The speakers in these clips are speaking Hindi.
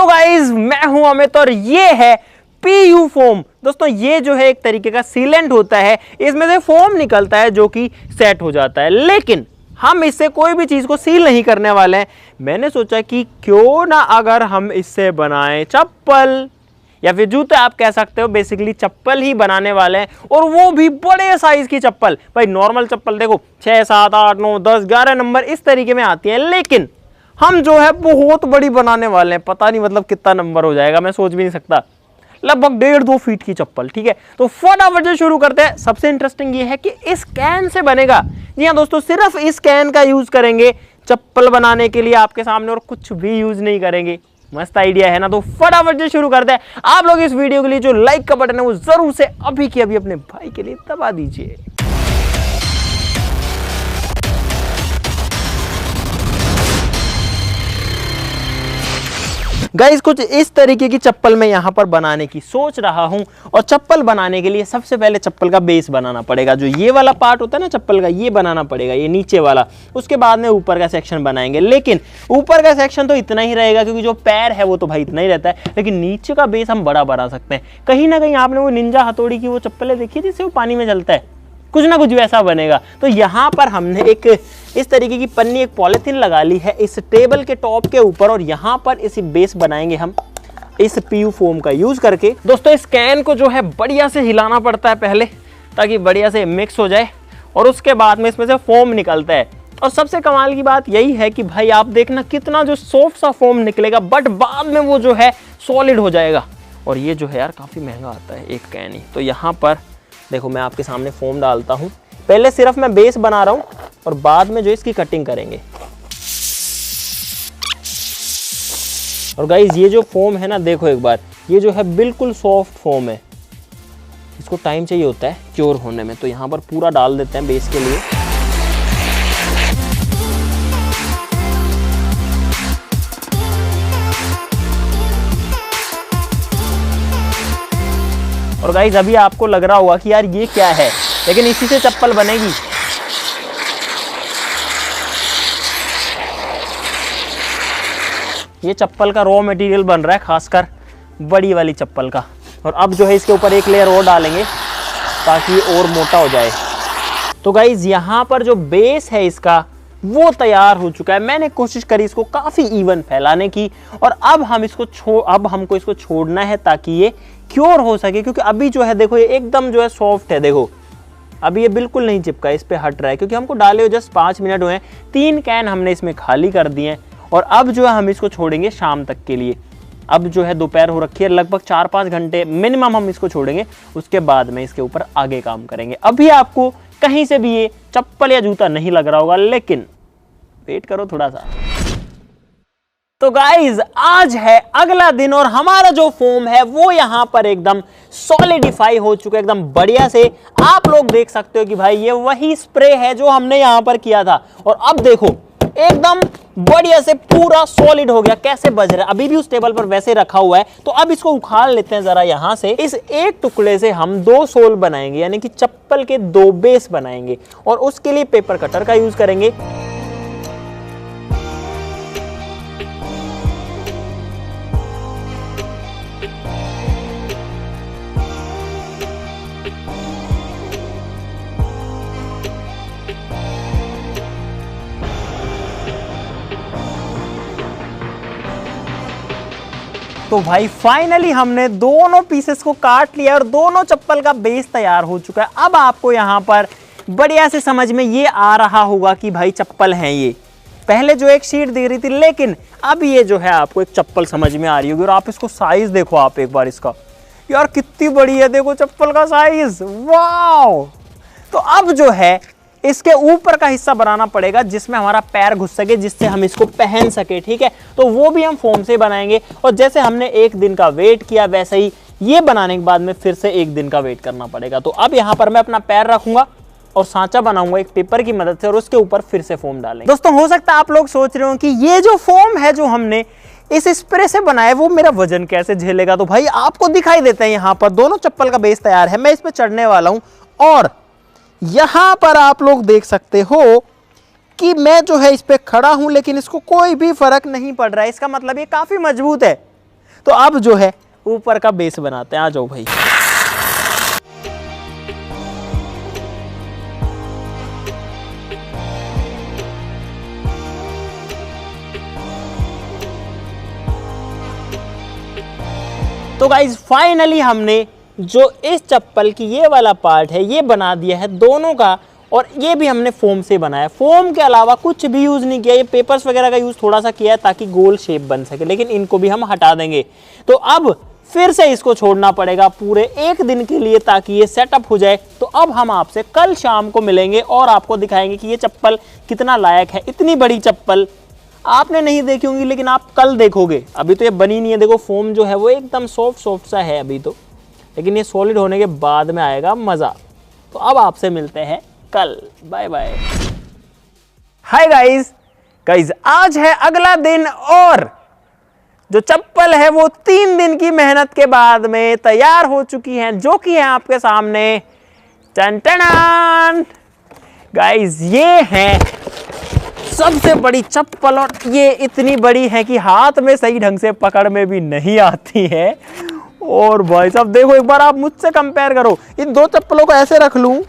हेलो गाइस, मैं हूं अमित और ये है पीयू फोम। दोस्तों ये जो है एक तरीके का सीलेंट होता है, इसमें से फोम निकलता है जो कि सेट हो जाता है। लेकिन हम इससे कोई भी चीज को सील नहीं करने वाले हैं। मैंने सोचा कि क्यों ना अगर हम इससे बनाएं चप्पल या फिर जूते, आप कह सकते हो। बेसिकली चप्पल ही बनाने वाले हैं और वो भी बड़े साइज की चप्पल। भाई नॉर्मल चप्पल देखो 6, 7, 8, 9, 10, 11 नंबर इस तरीके में आती है, लेकिन हम जो है बहुत बड़ी बनाने वाले हैं। पता नहीं मतलब कितना नंबर हो जाएगा, मैं सोच भी नहीं सकता। लगभग 1.5-2 फीट की चप्पल। ठीक है, तो फटाफट से शुरू करते हैं। सबसे इंटरेस्टिंग ये है कि इस कैन से बनेगा। जी हाँ दोस्तों, सिर्फ इस कैन का यूज करेंगे चप्पल बनाने के लिए आपके सामने, और कुछ भी यूज नहीं करेंगे। मस्त आइडिया है ना? तो फटाफट से शुरू करते हैं। आप लोग इस वीडियो के लिए जो लाइक का बटन है वो जरूर से अभी के अभी अपने भाई के लिए दबा दीजिए। गाइस कुछ इस तरीके की चप्पल मैं यहाँ पर बनाने की सोच रहा हूँ। और चप्पल बनाने के लिए सबसे पहले चप्पल का बेस बनाना पड़ेगा। जो ये वाला पार्ट होता है ना चप्पल का, ये बनाना पड़ेगा, ये नीचे वाला। उसके बाद में ऊपर का सेक्शन बनाएंगे। लेकिन ऊपर का सेक्शन तो इतना ही रहेगा क्योंकि जो पैर है वो तो भाई इतना ही रहता है। लेकिन नीचे का बेस हम बड़ा बना सकते हैं। कहीं ना कहीं आपने वो निंजा हथौड़ी की वो चप्पलें देखी है जिससे वो पानी में चलता है, कुछ ना कुछ वैसा बनेगा। तो यहाँ पर हमने एक इस तरीके की पन्नी, एक पॉलिथीन लगा ली है इस टेबल के टॉप के ऊपर, और यहाँ पर इसी बेस बनाएंगे हम इस पीयू फोम का यूज करके। दोस्तों इस कैन को जो है बढ़िया से हिलाना पड़ता है पहले, ताकि बढ़िया से मिक्स हो जाए, और उसके बाद में इसमें से फोम निकलता है। और सबसे कमाल की बात यही है कि भाई आप देखना कितना जो सॉफ्ट सा फोम निकलेगा, बट बाद में वो जो है सॉलिड हो जाएगा। और ये जो है यार काफी महंगा आता है एक कैन ही। तो यहाँ पर देखो मैं आपके सामने फोम डालता हूँ। पहले सिर्फ मैं बेस बना रहा हूँ और बाद में जो इसकी कटिंग करेंगे। और गाइस ये जो फोम है ना, देखो एक बार, ये जो है बिल्कुल सॉफ्ट फोम है। इसको टाइम चाहिए होता है क्योर होने में। तो यहाँ पर पूरा डाल देते हैं बेस के लिए। और गाइस अभी आपको लग रहा होगा कि यार ये क्या है, लेकिन इसी से चप्पल बनेगी। ये चप्पल का रॉ मटेरियल बन रहा है, खासकर बड़ी वाली चप्पल का। और अब जो है इसके ऊपर एक लेयर और डालेंगे ताकि ये और मोटा हो जाए। तो गाइस यहाँ पर जो बेस है इसका वो तैयार हो चुका है। मैंने कोशिश करी इसको काफी इवन फैलाने की, और अब हमको इसको छोड़ना है ताकि ये क्योर हो सके। क्योंकि अभी जो है देखो ये एकदम जो है सॉफ्ट है। देखो अभी ये बिल्कुल नहीं चिपका, इस पे हट रहा है क्योंकि हमको डाले हुए जस्ट 5 मिनट हुए हैं। 3 कैन हमने इसमें खाली कर दिए हैं, और अब जो है हम इसको छोड़ेंगे शाम तक के लिए। अब जो है दोपहर हो रखी है, लगभग 4-5 घंटे मिनिमम हम इसको छोड़ेंगे। उसके बाद में इसके ऊपर आगे काम करेंगे। अभी आपको कहीं से भी ये चप्पल या जूता नहीं लग रहा होगा, लेकिन वेट करो थोड़ा सा। तो गाइज आज है अगला दिन, और हमारा जो फोम है वो यहाँ पर एकदम सॉलिडिफाई हो चुका है, एकदम बढ़िया से। आप लोग देख सकते हो कि भाई ये वही स्प्रे है जो हमने यहाँ पर किया था। और अब देखो एकदम बढ़िया से पूरा सॉलिड हो गया। कैसे बज रहा है, अभी भी उस टेबल पर वैसे रखा हुआ है। तो अब इसको उखाड़ लेते हैं जरा यहाँ से। इस एक टुकड़े से हम 2 सोल बनाएंगे, यानी कि चप्पल के 2 बेस बनाएंगे, और उसके लिए पेपर कटर का यूज करेंगे। तो भाई फाइनली हमने दोनों पीसेस को काट लिया और दोनों चप्पल का बेस तैयार हो चुका है। अब आपको यहाँ पर बढ़िया से समझ में ये आ रहा होगा कि भाई चप्पल है ये। पहले जो एक शीट दिख रही थी, लेकिन अब ये जो है आपको एक चप्पल समझ में आ रही होगी। और आप इसको साइज देखो, आप एक बार इसका, यार कितनी बड़ी है, देखो चप्पल का साइज, वाओ। तो अब जो है इसके ऊपर का हिस्सा बनाना पड़ेगा जिसमें हमारा पैर घुस सके, जिससे हम इसको पहन सके। ठीक है, तो वो भी हम फोम से बनाएंगे। और जैसे हमने 1 दिन का वेट किया, वैसे ही ये बनाने के बाद में फिर से 1 दिन का वेट करना पड़ेगा। तो अब यहाँ पर मैं अपना पैर रखूंगा और सांचा बनाऊंगा एक पेपर की मदद से, और उसके ऊपर फिर से फोम डालेंगे। दोस्तों हो सकता है आप लोग सोच रहे हो कि ये जो फोम है जो हमने इस स्प्रे से बनाया वो मेरा वजन कैसे झेलेगा। तो भाई आपको दिखाई देता है यहाँ पर दोनों चप्पल का बेस तैयार है। मैं इस पर चढ़ने वाला हूँ, और यहां पर आप लोग देख सकते हो कि मैं जो है इस पे खड़ा हूं, लेकिन इसको कोई भी फर्क नहीं पड़ रहा है। इसका मतलब ये काफी मजबूत है। तो अब जो है ऊपर का बेस बनाते हैं। आ जाओ भाई। तो गाइज फाइनली हमने जो इस चप्पल की ये वाला पार्ट है ये बना दिया है दोनों का, और ये भी हमने फोम से बनाया। फोम के अलावा कुछ भी यूज नहीं किया, ये पेपर्स वगैरह का यूज थोड़ा सा किया है ताकि गोल शेप बन सके, लेकिन इनको भी हम हटा देंगे। तो अब फिर से इसको छोड़ना पड़ेगा पूरे 1 दिन के लिए ताकि ये सेटअप हो जाए। तो अब हम आपसे कल शाम को मिलेंगे और आपको दिखाएंगे कि ये चप्पल कितना लायक है। इतनी बड़ी चप्पल आपने नहीं देखी होंगी, लेकिन आप कल देखोगे। अभी तो ये बनी नहीं है, देखो फोम जो है वो एकदम सॉफ्ट सा है अभी तो, लेकिन ये सॉलिड होने के बाद में आएगा मजा। तो अब आपसे मिलते हैं कल। Bye bye. हाय गाइस, आज है अगला दिन और जो चप्पल है वो 3 दिन की मेहनत के बाद में तैयार हो चुकी है, जो कि है आपके सामने। टन गाइस, ये है सबसे बड़ी चप्पल, और ये इतनी बड़ी है कि हाथ में सही ढंग से पकड़ में भी नहीं आती है। और भाई साहब देखो, एक बार आप मुझसे कंपेयर करो, इन 2 चप्पलों को ऐसे रख लूं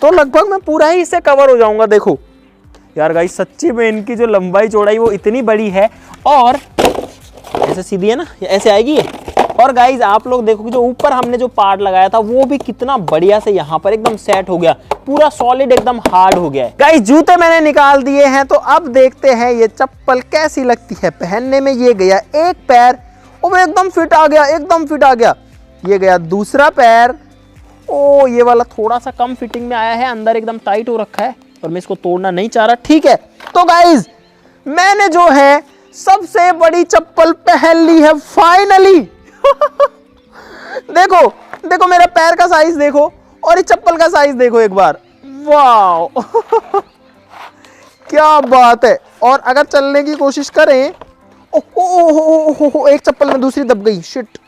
तो लगभग मैं पूरा ही इससे कवर हो जाऊंगा। देखो यार गाइस, सच्ची में इनकी जो लंबाई चौड़ाई वो इतनी बड़ी है, और ऐसे सीधी है ना, ऐसे आएगी ये। और गाइज आप लोग देखो कि जो ऊपर हमने जो पार्ट लगाया था वो भी कितना बढ़िया से यहाँ पर एकदम सेट हो गया, पूरा सॉलिड एकदम हार्ड हो गया है। गाइज जूते मैंने निकाल दिए हैं, तो अब देखते हैं ये चप्पल कैसी लगती है पहनने में। ये गया एक पैर, वो एकदम फिट आ गया, एकदम फिट आ गया। ये गया दूसरा पैर, ओ ये वाला थोड़ा सा कम फिटिंग में आया है, अंदर एकदम टाइट हो रखा है, और मैं इसको तोड़ना नहीं चाह रहा। ठीक है, तो गाइज मैंने जो है सबसे बड़ी चप्पल पहन ली है फाइनली। देखो देखो मेरा पैर का साइज देखो, और इस चप्पल का साइज देखो एक बार। वाह क्या बात है। और अगर चलने की कोशिश करें, ओह एक चप्पल में दूसरी दब गई, शिट,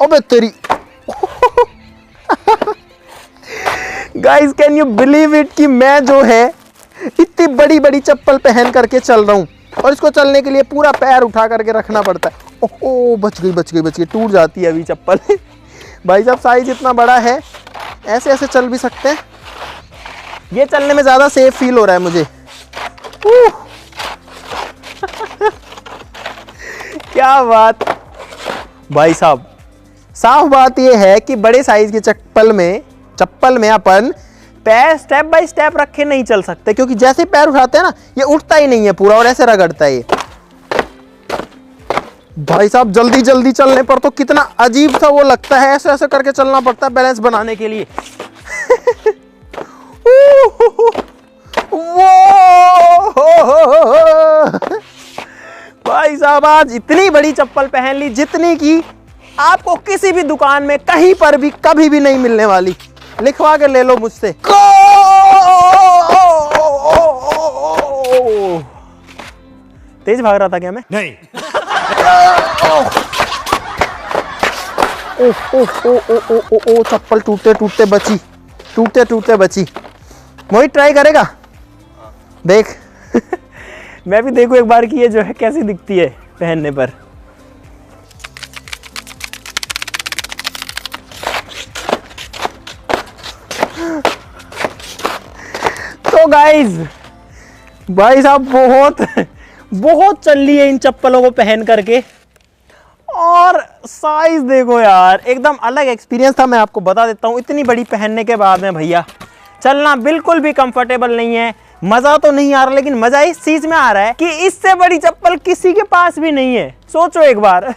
अबे तेरी। Guys can you believe it कि मैं जो है इतनी बड़ी बड़ी चप्पल पहन करके चल रहा हूं, और इसको चलने के लिए पूरा पैर उठा करके रखना पड़ता है। ओह बच गई, टूट जाती है अभी चप्पल। भाई साहब साइज इतना बड़ा है, ऐसे ऐसे चल भी सकते हैं। ये चलने में ज्यादा सेफ फील हो रहा है मुझे। क्या बात भाई साहब। साफ बात यह है कि बड़े साइज की चप्पल में अपन पैर स्टेप बाय स्टेप रखे नहीं चल सकते, क्योंकि जैसे पैर उठाते हैं ना ये उठता ही नहीं है पूरा, और ऐसे रगड़ता है ये। भाई साहब जल्दी जल्दी चलने पर तो कितना अजीब सा वो लगता है, ऐसे ऐसे करके चलना पड़ता है बैलेंस बनाने के लिए। भाई साहब आज इतनी बड़ी चप्पल पहन ली जितनी की आपको किसी भी दुकान में कहीं पर भी कभी भी नहीं मिलने वाली। लिखवा के ले लो मुझसे। तेज भाग रहा था क्या मैं? नहीं। ओ चप्पल टूटते टूटते बची। मोहित ट्राई करेगा? देख। मैं भी देखूं एक बार कि ये जो है कैसी दिखती है पहनने पर। तो गाइज भाई साहब बहुत चल रही है इन चप्पलों को पहन करके, और साइज देखो यार एकदम अलग एक्सपीरियंस था। मैं आपको बता देता हूँ, इतनी बड़ी पहनने के बाद में भैया चलना बिल्कुल भी कंफर्टेबल नहीं है। मजा तो नहीं आ रहा, लेकिन मजा इस चीज में आ रहा है कि इससे बड़ी चप्पल किसी के पास भी नहीं है। सोचो एक बार।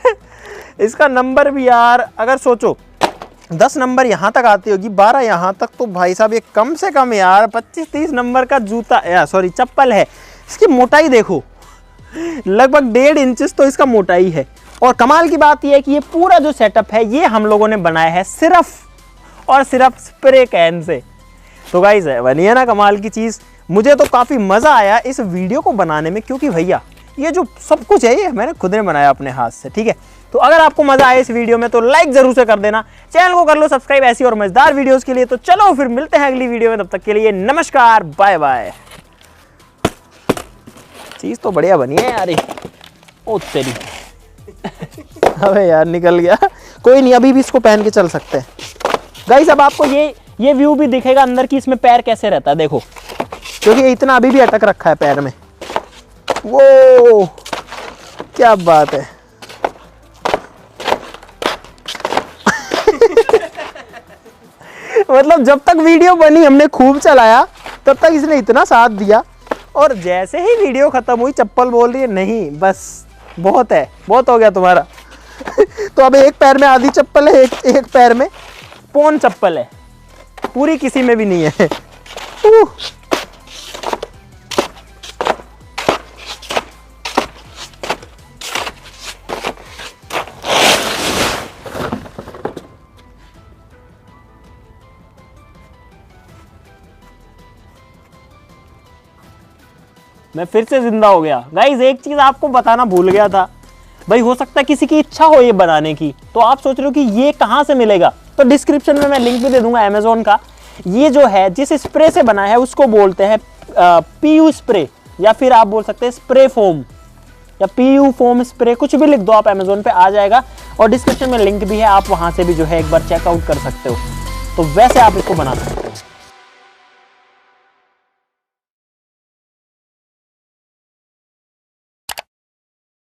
इसका नंबर भी यार अगर सोचो 10 नंबर यहाँ तक आती होगी, 12 यहाँ तक, तो भाई साहब ये कम से कम यार 25-30 नंबर का चप्पल है। इसकी मोटाई देखो, लगभग 1.5 इंच तो इसका मोटाई है। और कमाल की बात यह है कि ये पूरा जो सेटअप है ये हम लोगों ने बनाया है सिर्फ और सिर्फ स्प्रे कैन से। तो गाइस बनी है ना कमाल की चीज। मुझे तो काफी मजा आया इस वीडियो को बनाने में, क्योंकि भैया ये जो सब कुछ है ये मैंने खुद ने बनाया अपने हाथ से। ठीक है, तो अगर आपको मजा आया इस वीडियो में तो लाइक जरूर से कर देना, चैनल को कर लो सब्सक्राइब ऐसी और मजेदार वीडियोस के लिए। तो चलो फिर मिलते हैं अगली वीडियो में, तब तक के लिए नमस्कार, बाय बाय। चीज तो बढ़िया बनी है यार। ओ तेरी। अबे यार निकल गया, कोई नहीं, अभी भी इसको पहन के चल सकते हैं। गाइस अब आपको ये व्यू भी दिखेगा अंदर की इसमें पैर कैसे रहता है, देखो, क्योंकि ये इतना अभी भी अटक रखा है पैर में। वो क्या बात है। मतलब जब तक वीडियो बनी हमने खूब चलाया, तब तक इसने इतना साथ दिया, और जैसे ही वीडियो खत्म हुई चप्पल बोल रही है नहीं बस बहुत है, बहुत हो गया तुम्हारा। तो अब एक पैर में आधी चप्पल है, एक पैर में पौन चप्पल है, पूरी किसी में भी नहीं है। मैं फिर से जिंदा हो गया। गाइज एक चीज आपको बताना भूल गया था, भाई हो सकता है किसी की इच्छा हो ये बनाने की, तो आप सोच रहे हो कि ये कहां से मिलेगा, तो डिस्क्रिप्शन में मैं लिंक भी दे दूंगा अमेजोन का। ये जो है जिस स्प्रे से बना है उसको बोलते हैं पीयू स्प्रे, या फिर आप बोल सकते हैं स्प्रे फोम या पीयू फोम स्प्रे, कुछ भी लिख दो आप अमेजोन पे आ जाएगा, और डिस्क्रिप्शन में लिंक भी है, आप वहां से भी जो है एक बार चेकआउट कर सकते हो। तो वैसे आप इसको बना सकते हो।